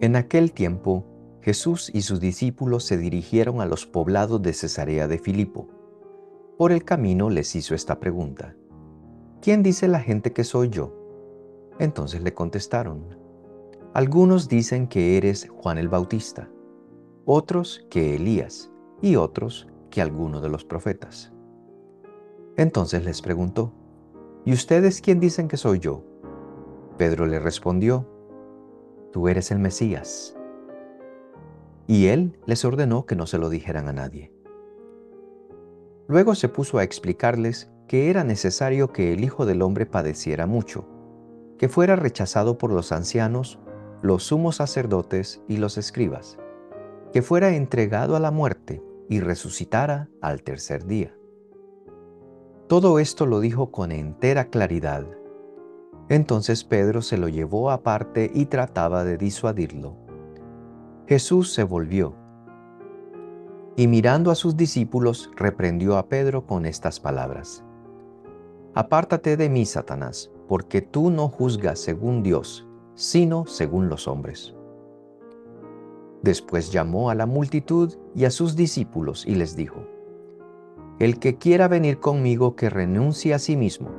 En aquel tiempo, Jesús y sus discípulos se dirigieron a los poblados de Cesarea de Filipo. Por el camino les hizo esta pregunta: ¿Quién dice la gente que soy yo? Entonces le contestaron: algunos dicen que eres Juan el Bautista, otros que Elías y otros que alguno de los profetas. Entonces les preguntó: ¿y ustedes quién dicen que soy yo? Pedro le respondió: tú eres el Mesías. Y él les ordenó que no se lo dijeran a nadie. Luego se puso a explicarles que era necesario que el Hijo del Hombre padeciera mucho, que fuera rechazado por los ancianos, los sumos sacerdotes y los escribas, que fuera entregado a la muerte y resucitara al tercer día. Todo esto lo dijo con entera claridad. Entonces Pedro se lo llevó aparte y trataba de disuadirlo. Jesús se volvió y mirando a sus discípulos reprendió a Pedro con estas palabras: apártate de mí, Satanás, porque tú no juzgas según Dios, sino según los hombres. Después llamó a la multitud y a sus discípulos y les dijo: el que quiera venir conmigo, que renuncie a sí mismo,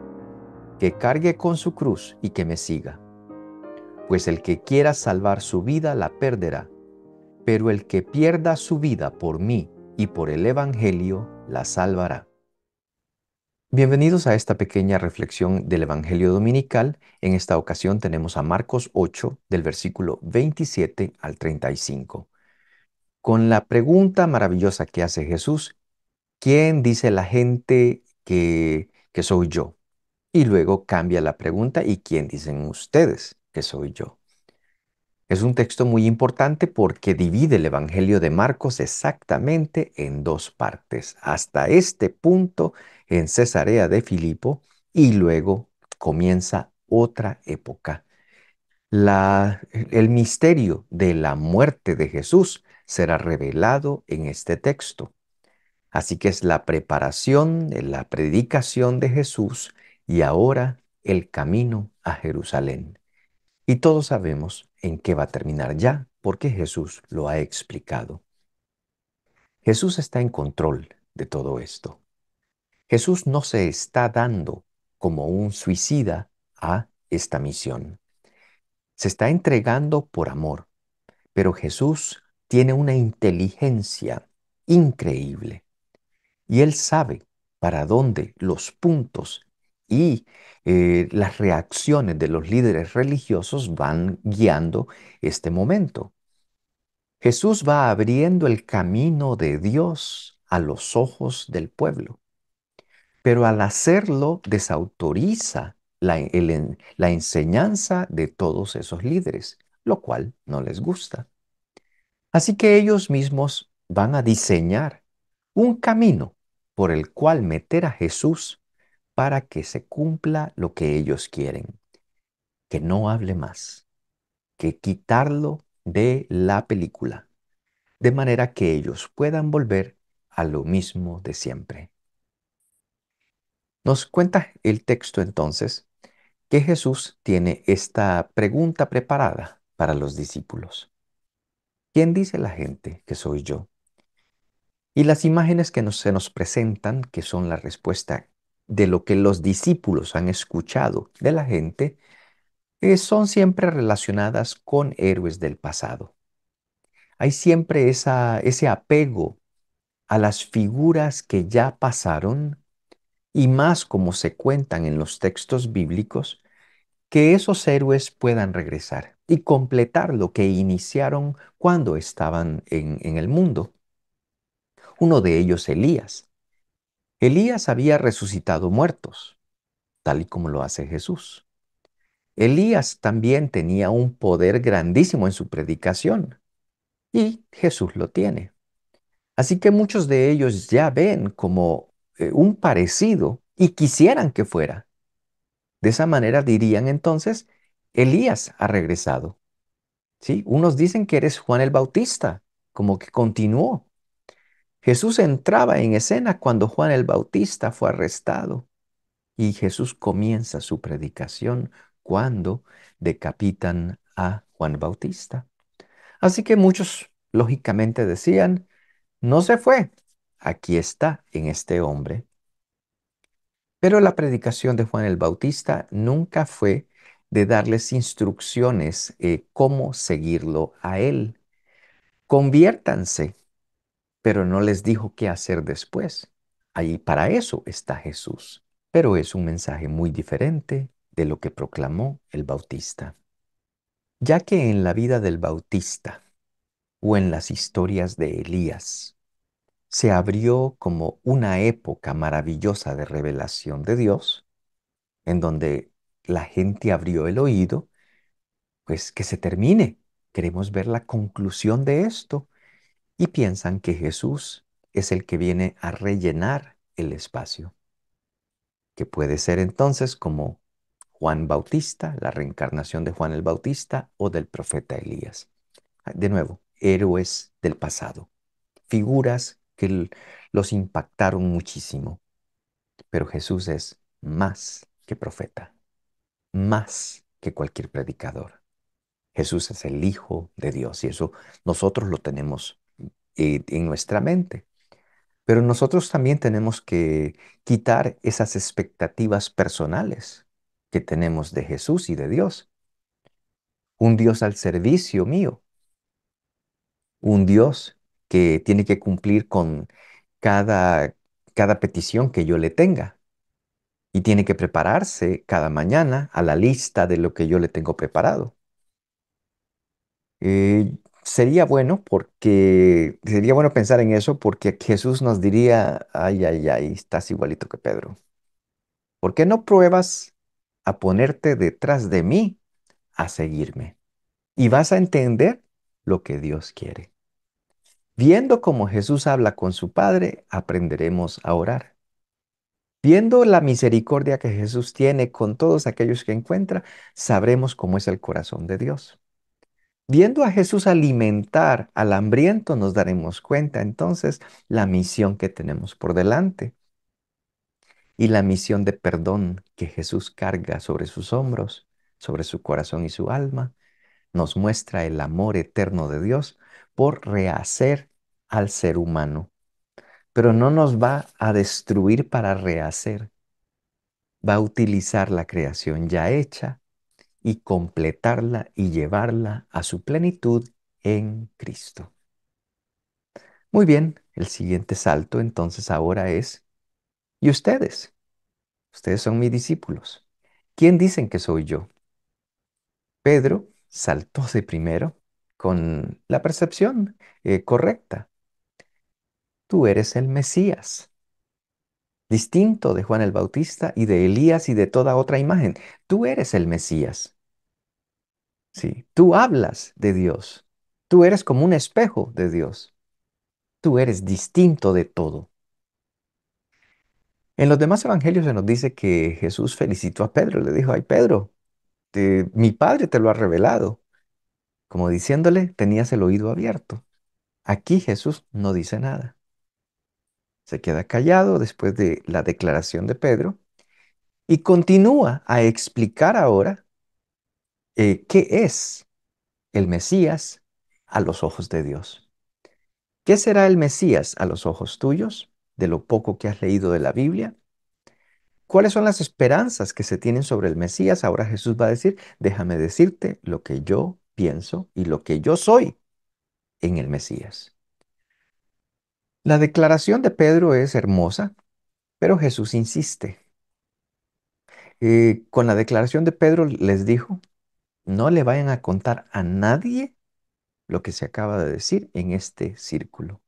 que cargue con su cruz y que me siga. Pues el que quiera salvar su vida la perderá, pero el que pierda su vida por mí y por el Evangelio la salvará. Bienvenidos a esta pequeña reflexión del Evangelio Dominical. En esta ocasión tenemos a Marcos 8, del versículo 27 al 35. Con la pregunta maravillosa que hace Jesús: ¿quién dice la gente que soy yo? Y luego cambia la pregunta: ¿y quién dicen ustedes que soy yo? Es un texto muy importante porque divide el Evangelio de Marcos exactamente en dos partes, hasta este punto en Cesarea de Filipo, y luego comienza otra época. El misterio de la muerte de Jesús será revelado en este texto. Así que es la preparación de la predicación de Jesús y ahora el camino a Jerusalén. Y todos sabemos en qué va a terminar ya, porque Jesús lo ha explicado. Jesús está en control de todo esto. Jesús no se está dando como un suicida a esta misión. Se está entregando por amor, pero Jesús tiene una inteligencia increíble y Él sabe para dónde los puntos y las reacciones de los líderes religiosos van guiando este momento. Jesús va abriendo el camino de Dios a los ojos del pueblo, pero al hacerlo desautoriza la enseñanza de todos esos líderes, lo cual no les gusta. Así que ellos mismos van a diseñar un camino por el cual meter a Jesús para que se cumpla lo que ellos quieren: que no hable más, que quitarlo de la película, de manera que ellos puedan volver a lo mismo de siempre. Nos cuenta el texto entonces que Jesús tiene esta pregunta preparada para los discípulos: ¿quién dice la gente que soy yo? Y las imágenes que se nos presentan, que son la respuesta de lo que los discípulos han escuchado de la gente, son siempre relacionadas con héroes del pasado. Hay siempre ese apego a las figuras que ya pasaron, y más como se cuentan en los textos bíblicos, que esos héroes puedan regresar y completar lo que iniciaron cuando estaban en el mundo. Uno de ellos, Elías. Elías había resucitado muertos, tal y como lo hace Jesús. Elías también tenía un poder grandísimo en su predicación, y Jesús lo tiene. Así que muchos de ellos ya ven como un parecido y quisieran que fuera. De esa manera dirían entonces: Elías ha regresado. ¿Sí? Unos dicen que eres Juan el Bautista, como que continuó. Jesús entraba en escena cuando Juan el Bautista fue arrestado. Y Jesús comienza su predicación cuando decapitan a Juan Bautista. Así que muchos lógicamente decían, no se fue, aquí está en este hombre. Pero la predicación de Juan el Bautista nunca fue de darles instrucciones cómo seguirlo a él. Conviértanse, pero no les dijo qué hacer después. Ahí para eso está Jesús. Pero es un mensaje muy diferente de lo que proclamó el Bautista. Ya que en la vida del Bautista o en las historias de Elías se abrió como una época maravillosa de revelación de Dios, en donde la gente abrió el oído, pues que se termine. Queremos ver la conclusión de esto y piensan que Jesús es el que viene a rellenar el espacio, que puede ser entonces como Juan Bautista, la reencarnación de Juan el Bautista o del profeta Elías. De nuevo, héroes del pasado, figuras que los impactaron muchísimo, pero Jesús es más que profeta, más que cualquier predicador. Jesús es el Hijo de Dios y eso nosotros lo tenemos en nuestra mente. Pero nosotros también tenemos que quitar esas expectativas personales que tenemos de Jesús y de Dios. Un Dios al servicio mío, un Dios que tiene que cumplir con cada, cada petición que yo le tenga y tiene que prepararse cada mañana a la lista de lo que yo le tengo preparado. Sería bueno pensar en eso porque Jesús nos diría, ay, ay, ay, estás igualito que Pedro. ¿Por qué no pruebas a ponerte detrás de mí a seguirme? Y vas a entender lo que Dios quiere. Viendo cómo Jesús habla con su Padre, aprenderemos a orar. Viendo la misericordia que Jesús tiene con todos aquellos que encuentra, sabremos cómo es el corazón de Dios. Viendo a Jesús alimentar al hambriento, nos daremos cuenta entonces la misión que tenemos por delante y la misión de perdón que Jesús carga sobre sus hombros, sobre su corazón y su alma, nos muestra el amor eterno de Dios por rehacer al ser humano. Pero no nos va a destruir para rehacer, va a utilizar la creación ya hecha y completarla y llevarla a su plenitud en Cristo. Muy bien, el siguiente salto entonces ahora es, ¿y ustedes? Ustedes son mis discípulos. ¿Quién dicen que soy yo? Pedro saltó de primero con la percepción correcta. Tú eres el Mesías, distinto de Juan el Bautista y de Elías y de toda otra imagen. Tú eres el Mesías. Sí, tú hablas de Dios. Tú eres como un espejo de Dios. Tú eres distinto de todo. En los demás evangelios se nos dice que Jesús felicitó a Pedro. Le dijo, ay Pedro, mi Padre te lo ha revelado. Como diciéndole, tenías el oído abierto. Aquí Jesús no dice nada. Se queda callado después de la declaración de Pedro y continúa a explicar ahora qué es el Mesías a los ojos de Dios. ¿Qué será el Mesías a los ojos tuyos, de lo poco que has leído de la Biblia? ¿Cuáles son las esperanzas que se tienen sobre el Mesías? Ahora Jesús va a decir, déjame decirte lo que yo pienso y lo que yo soy en el Mesías. La declaración de Pedro es hermosa, pero Jesús insiste. Con la declaración de Pedro les dijo, no le vayan a contar a nadie lo que se acaba de decir en este círculo.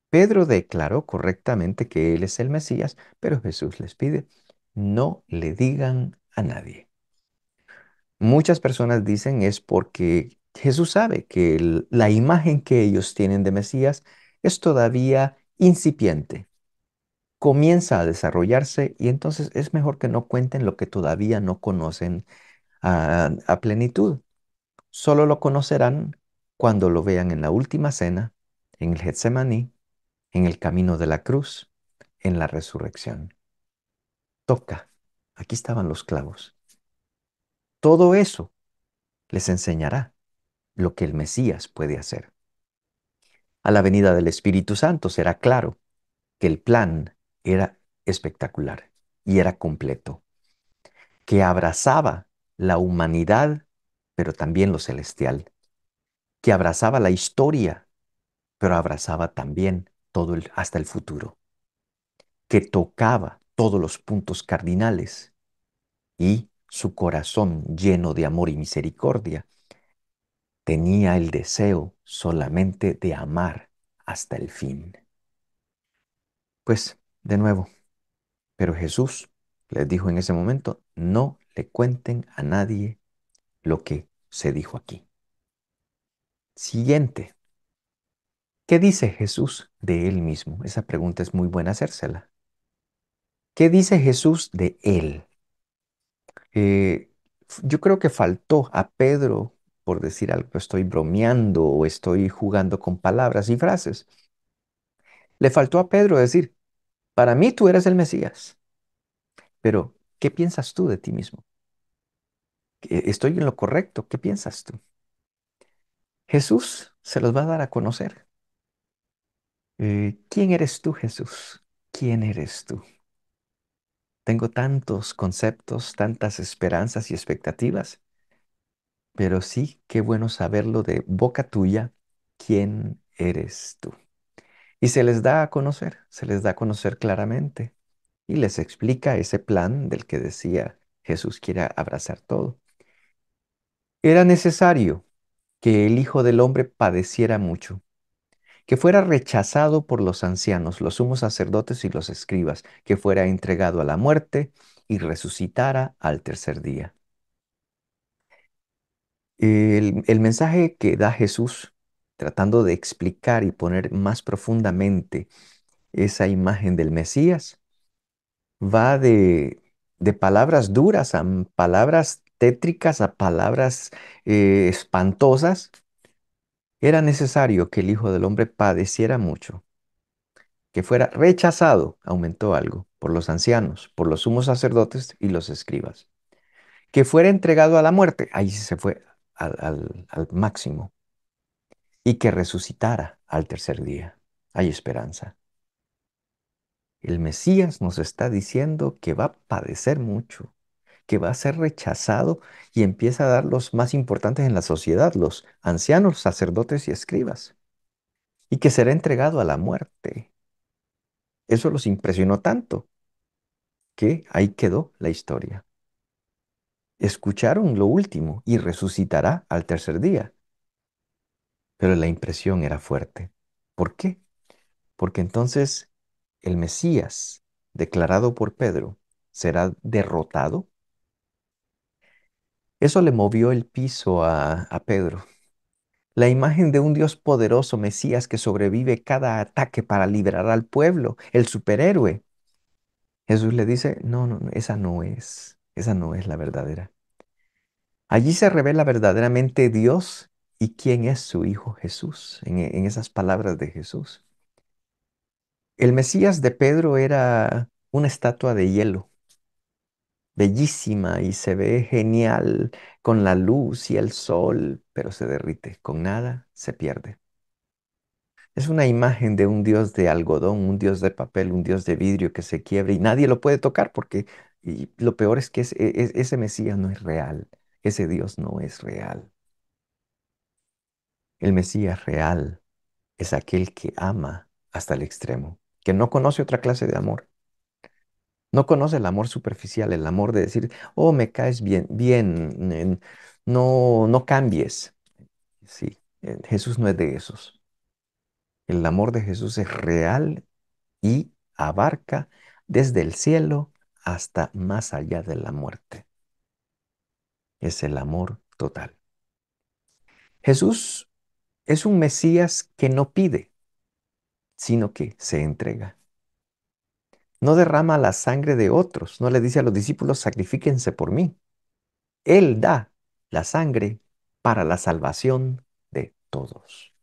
Pedro declaró correctamente que él es el Mesías, pero Jesús les pide, no le digan a nadie. Muchas personas dicen es porque Jesús sabe que la imagen que ellos tienen de Mesías es todavía incipiente, comienza a desarrollarse y entonces es mejor que no cuenten lo que todavía no conocen a plenitud. Solo lo conocerán cuando lo vean en la última cena, en el Getsemaní, en el camino de la cruz, en la resurrección. Toca. Aquí estaban los clavos. Todo eso les enseñará. lo que el Mesías puede hacer. A la venida del Espíritu Santo será claro que el plan era espectacular y era completo, que abrazaba la humanidad, pero también lo celestial, que abrazaba la historia, pero abrazaba también hasta el futuro, que tocaba todos los puntos cardinales y su corazón lleno de amor y misericordia tenía el deseo solamente de amar hasta el fin. Pues, de nuevo, pero Jesús les dijo en ese momento, no le cuenten a nadie lo que se dijo aquí. Siguiente. ¿Qué dice Jesús de él mismo? Esa pregunta es muy buena hacérsela. ¿Qué dice Jesús de él? Yo creo que faltó a Pedro, por decir algo, estoy bromeando o estoy jugando con palabras y frases. Le faltó a Pedro decir, para mí tú eres el Mesías, pero ¿qué piensas tú de ti mismo? ¿Estoy en lo correcto? ¿Qué piensas tú? Jesús se los va a dar a conocer. ¿Quién eres tú, Jesús? ¿Quién eres tú? Tengo tantos conceptos, tantas esperanzas y expectativas, pero sí, qué bueno saberlo de boca tuya. ¿Quién eres tú? Y se les da a conocer, se les da a conocer claramente y les explica ese plan del que decía Jesús quiere abrazar todo. Era necesario que el Hijo del Hombre padeciera mucho, que fuera rechazado por los ancianos, los sumos sacerdotes y los escribas, que fuera entregado a la muerte y resucitara al tercer día. El mensaje que da Jesús, tratando de explicar y poner más profundamente esa imagen del Mesías, va de palabras duras a palabras tétricas, a palabras espantosas. Era necesario que el Hijo del Hombre padeciera mucho, que fuera rechazado, aumentó algo, por los ancianos, por los sumos sacerdotes y los escribas, que fuera entregado a la muerte, ahí sí se fue al máximo, y que resucitara al tercer día. Hay esperanza. El Mesías nos está diciendo que va a padecer mucho, que va a ser rechazado y empieza a dar los más importantes en la sociedad, los ancianos, sacerdotes y escribas, y que será entregado a la muerte. Eso los impresionó tanto que ahí quedó la historia. Escucharon lo último y resucitará al tercer día, pero la impresión era fuerte. ¿Por qué? Porque entonces el Mesías, declarado por Pedro, será derrotado. Eso le movió el piso a Pedro. La imagen de un Dios poderoso, Mesías, que sobrevive cada ataque para liberar al pueblo, el superhéroe. Jesús le dice, no, no, no, esa no es la verdadera. Allí se revela verdaderamente Dios y quién es su Hijo Jesús, en esas palabras de Jesús. El Mesías de Pedro era una estatua de hielo, bellísima y se ve genial con la luz y el sol, pero se derrite, con nada se pierde. Es una imagen de un Dios de algodón, un Dios de papel, un Dios de vidrio que se quiebra y nadie lo puede tocar porque y lo peor es que ese Mesías no es real, ese Dios no es real. El Mesías real es aquel que ama hasta el extremo, que no conoce otra clase de amor. No conoce el amor superficial, el amor de decir, oh, me caes bien, bien, no, no cambies. Sí, Jesús no es de esos. El amor de Jesús es real y abarca desde el cielo hasta más allá de la muerte. Es el amor total. Jesús es un Mesías que no pide, sino que se entrega. No derrama la sangre de otros, no le dice a los discípulos, sacrifíquense por mí. Él da la sangre para la salvación de todos.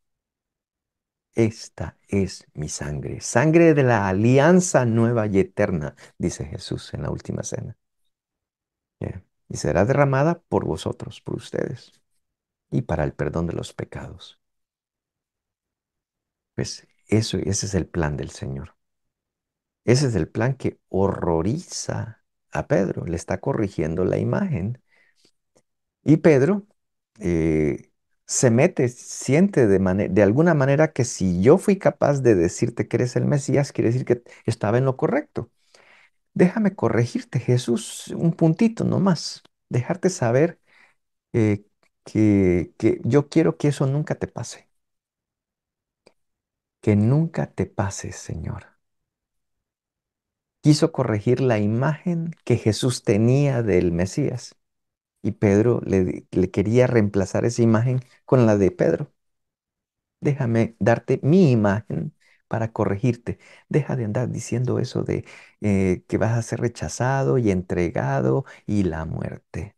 Esta es mi sangre, sangre de la alianza nueva y eterna, dice Jesús en la última cena. Y será derramada por vosotros, por ustedes. y para el perdón de los pecados. Pues eso, ese es el plan del Señor. Ese es el plan que horroriza a Pedro. Le está corrigiendo la imagen. Y Pedro se mete, siente de alguna manera que si yo fui capaz de decirte que eres el Mesías, quiere decir que estaba en lo correcto. Déjame corregirte, Jesús, un puntito nomás. Dejarte saber eh, que yo quiero que eso nunca te pase. Que nunca te pase, Señor. Quiso corregir la imagen que Jesús tenía del Mesías. Y Pedro le quería reemplazar esa imagen con la de Pedro. Déjame darte mi imagen para corregirte. Deja de andar diciendo eso de que vas a ser rechazado y entregado y la muerte.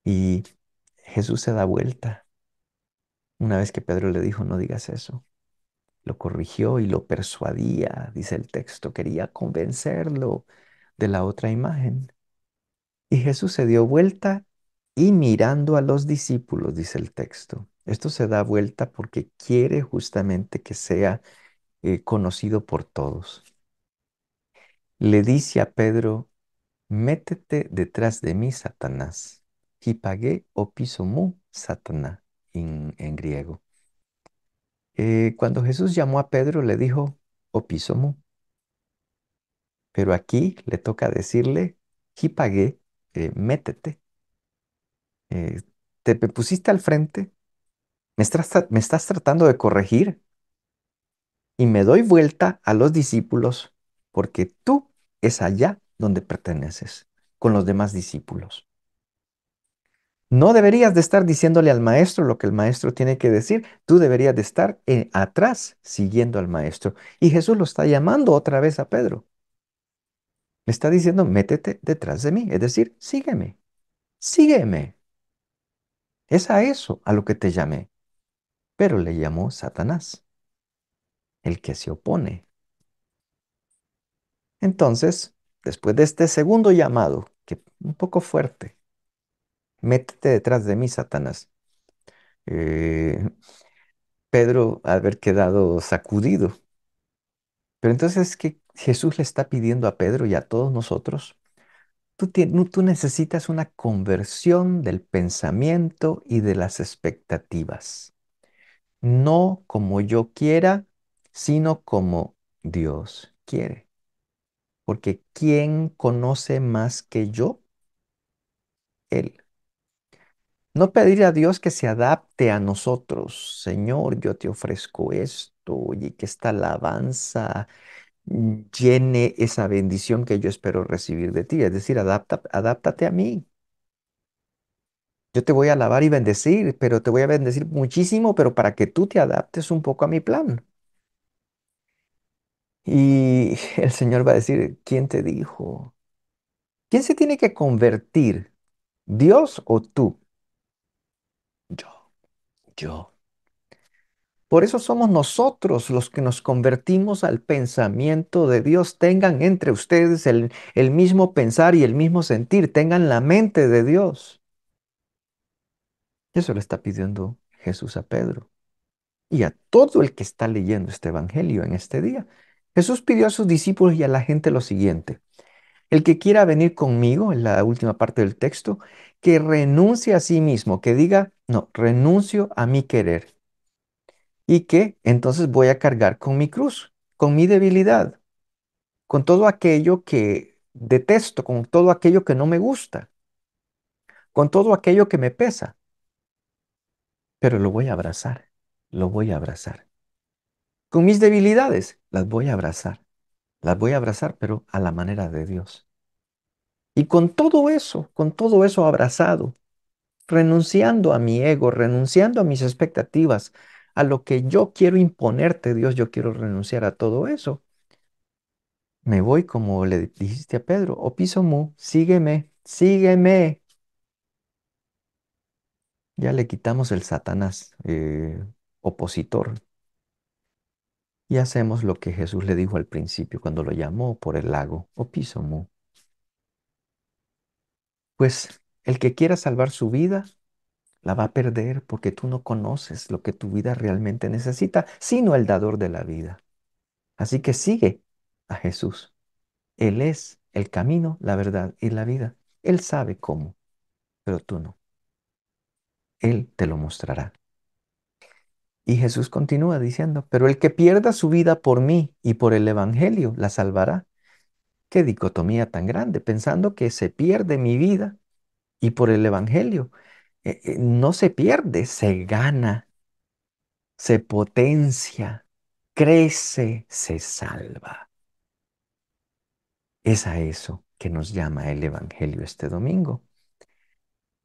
Y Jesús se da vuelta. Una vez que Pedro le dijo, no digas eso, lo corrigió y lo persuadía, dice el texto, quería convencerlo de la otra imagen. Y Jesús se dio vuelta y mirando a los discípulos, dice el texto. Esto se da vuelta porque quiere justamente que sea conocido por todos. Le dice a Pedro, métete detrás de mí, Satanás. Hipagé o pisomú, Satanás, en griego. Cuando Jesús llamó a Pedro, le dijo, opisomú. Pero aquí le toca decirle, hipagé, métete. Eh, te me pusiste al frente, me estás tratando de corregir y me doy vuelta a los discípulos porque tú es allá donde perteneces con los demás discípulos. No deberías de estar diciéndole al maestro lo que el maestro tiene que decir, tú deberías de estar atrás siguiendo al maestro. Y Jesús lo está llamando otra vez a Pedro. Le está diciendo, métete detrás de mí, es decir, sígueme, sígueme. Es a eso a lo que te llamé. Pero le llamó Satanás, el que se opone. Entonces, después de este segundo llamado, que un poco fuerte, métete detrás de mí, Satanás. eh, Pedro haber quedado sacudido. Pero entonces es que Jesús le está pidiendo a Pedro y a todos nosotros, tú necesitas una conversión del pensamiento y de las expectativas. No como yo quiera, sino como Dios quiere. Porque ¿quién conoce más que yo? Él. No pedir a Dios que se adapte a nosotros. Señor, yo te ofrezco esto y que esta alabanza llene esa bendición que yo espero recibir de ti. Es decir, adáptate a mí. Yo te voy a alabar y bendecir, pero te voy a bendecir muchísimo, pero para que tú te adaptes un poco a mi plan. Y el Señor va a decir, ¿quién te dijo? ¿Quién se tiene que convertir? ¿Dios o tú? Yo, yo. Por eso somos nosotros los que nos convertimos al pensamiento de Dios. Tengan entre ustedes el mismo pensar y el mismo sentir. Tengan la mente de Dios. Eso le está pidiendo Jesús a Pedro y a todo el que está leyendo este evangelio en este día. Jesús pidió a sus discípulos y a la gente lo siguiente. El que quiera venir conmigo, en la última parte del texto, que renuncie a sí mismo, que diga, no, renuncio a mi querer y que entonces voy a cargar con mi cruz, con mi debilidad, con todo aquello que detesto, con todo aquello que no me gusta, con todo aquello que me pesa, pero lo voy a abrazar, lo voy a abrazar. Con mis debilidades, las voy a abrazar, pero a la manera de Dios. Y con todo eso abrazado, renunciando a mi ego, renunciando a mis expectativas, a lo que yo quiero imponerte, Dios, yo quiero renunciar a todo eso. Me voy como le dijiste a Pedro, o piso mu, sígueme, sígueme. Ya le quitamos el Satanás opositor y hacemos lo que Jesús le dijo al principio cuando lo llamó por el lago, o piso mu. Pues el que quiera salvar su vida, la va a perder porque tú no conoces lo que tu vida realmente necesita, sino el dador de la vida. Así que sigue a Jesús. Él es el camino, la verdad y la vida. Él sabe cómo, pero tú no. Él te lo mostrará. Y Jesús continúa diciendo, pero el que pierda su vida por mí y por el Evangelio la salvará. Qué dicotomía tan grande, pensando que se pierde mi vida y por el Evangelio. No se pierde, se gana, se potencia, crece, se salva. Es a eso que nos llama el Evangelio este domingo.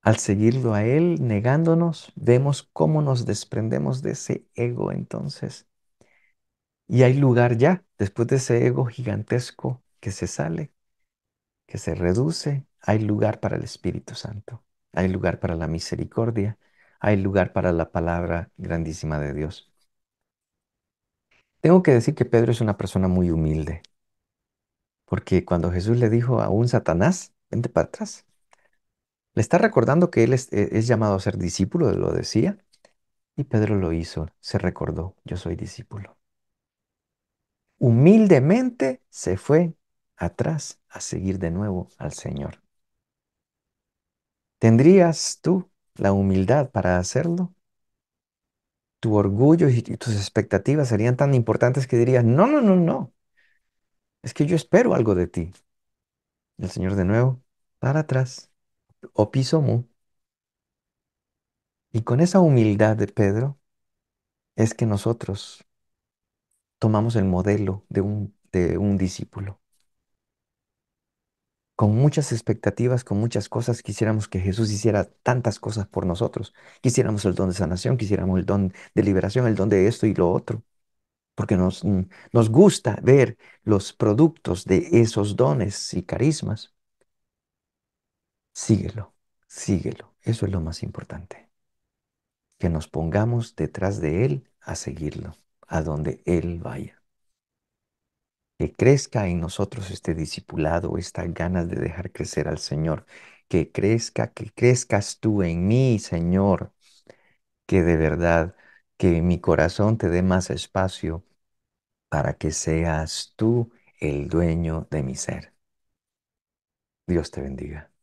Al seguirlo a Él, negándonos, vemos cómo nos desprendemos de ese ego entonces. Y hay lugar ya, después de ese ego gigantesco que se sale, que se reduce, hay lugar para el Espíritu Santo, hay lugar para la misericordia, hay lugar para la palabra grandísima de Dios. Tengo que decir que Pedro es una persona muy humilde, porque cuando Jesús le dijo a un Satanás, vente para atrás, le está recordando que él es llamado a ser discípulo, lo decía, y Pedro lo hizo, se recordó, yo soy discípulo. Humildemente se fue atrás a seguir de nuevo al Señor. ¿Tendrías tú la humildad para hacerlo? ¿Tu orgullo y tus expectativas serían tan importantes que dirías, no, no, no, no, es que yo espero algo de ti? El Señor de nuevo, para atrás, o piso mu. Y con esa humildad de Pedro es que nosotros tomamos el modelo de un discípulo. Con muchas expectativas, con muchas cosas, quisiéramos que Jesús hiciera tantas cosas por nosotros. Quisiéramos el don de sanación, quisiéramos el don de liberación, el don de esto y lo otro, porque nos gusta ver los productos de esos dones y carismas. Síguelo, síguelo. Eso es lo más importante, que nos pongamos detrás de Él a seguirlo, a donde Él vaya. Que crezca en nosotros este discipulado, esta ganas de dejar crecer al Señor. Que crezcas tú en mí, Señor, que de verdad, que mi corazón te dé más espacio para que seas tú el dueño de mi ser. Dios te bendiga.